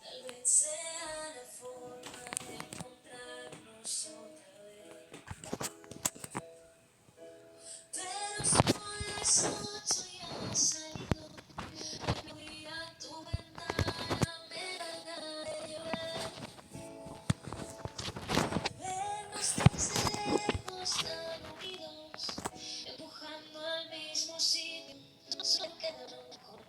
Tal vez sea la forma de encontrarnos otra vez. Pero son las 8 y ha salido. Al abrir a tu ventana me da ganas de llorar. Vernos desde lejos tan unidos, empujando al mismo sitio. No solo queda mejor.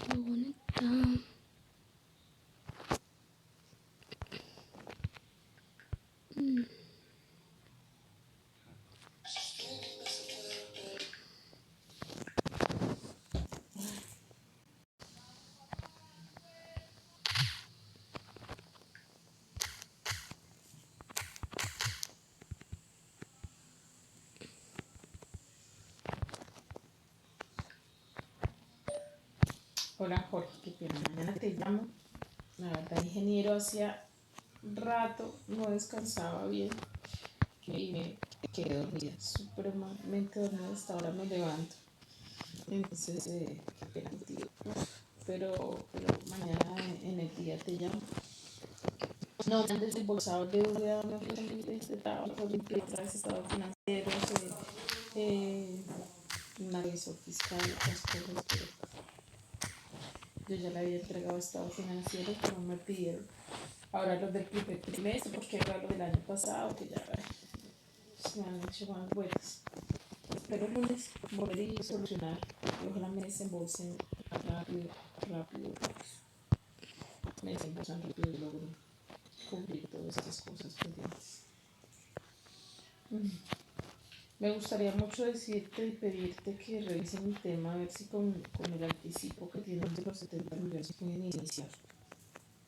Qué bonita. Hola Jorge, qué pena, mañana te llamo. La verdad, ingeniero, hacía rato no descansaba bien y me quedé dormida, supremamente dormida, hasta ahora me levanto. Entonces, qué pena contigo. Pero mañana en el día te llamo. No me han desembolsado deuda, no me han intentado limpiar otra vez estados financieros, un aviso fiscal, otras cosas, pero yo ya le había entregado estados financieros, pero no me pidieron. Ahora los del primer trimestre, porque era lo del año pasado, que ya se me han hecho más vueltas. Pero el lunes volver a solucionar y ojalá me desembolsen rápido, rápido, me desembolsan rápido y logro cubrir todas estas cosas pendientes. Me gustaría mucho decirte y pedirte que revisen mi tema, a ver si con el anticipo que tienen de los 70 millones pueden iniciar.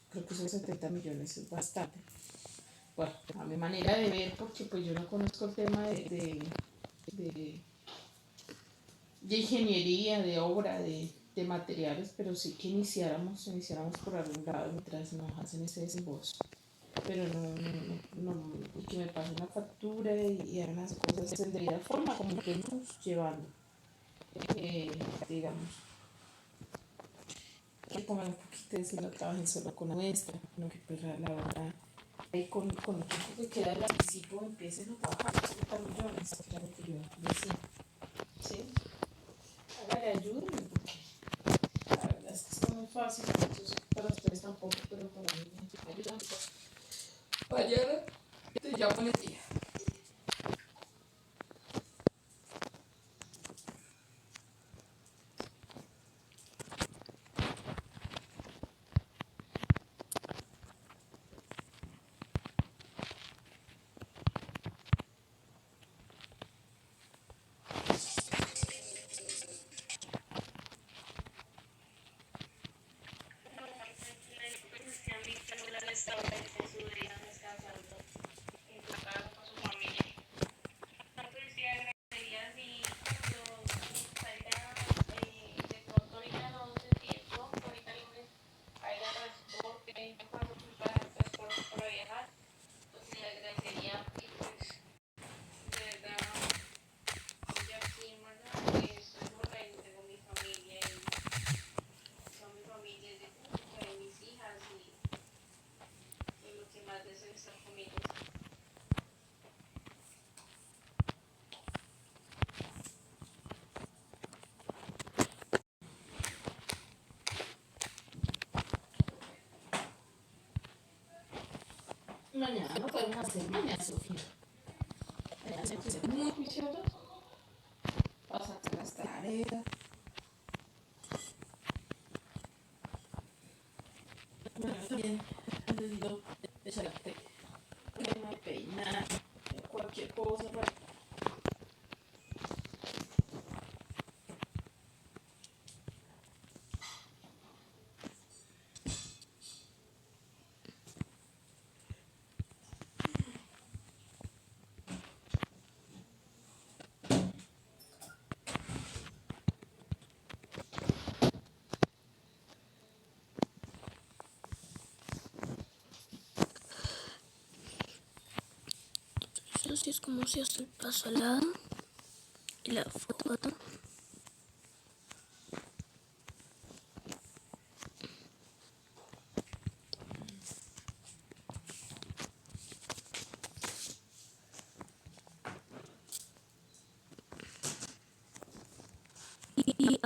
Creo que esos 70 millones es bastante. Bueno, a mi manera de ver, porque pues yo no conozco el tema de, de ingeniería, de obra, de materiales, pero sí que iniciáramos por algún lado mientras nos hacen ese desembolso. Pero y que me pasen la factura y hagan las cosas de debida forma, como que nos llevando, digamos, que pongan un poquito de si no trabajen solo con la nuestra, no que pues la verdad, ahí con el tiempo que queda el anticipo empiecen a trabajar, 70 millones, que era lo que yo decía, ¿sí? Hágale, ayúdenme, porque la verdad es que está muy fácil, entonces para ustedes tampoco, pero para mí me ayudan. Mañana te llamo en el día. Mañana no podemos hacer mañana, Sofía. Mañana hay que ser muy juiciosos. Vamos a hacer las tareas. Mañana también necesito echarte crema, peinar, cualquier cosa para. así es como se hace el paso al lado y la foto. Y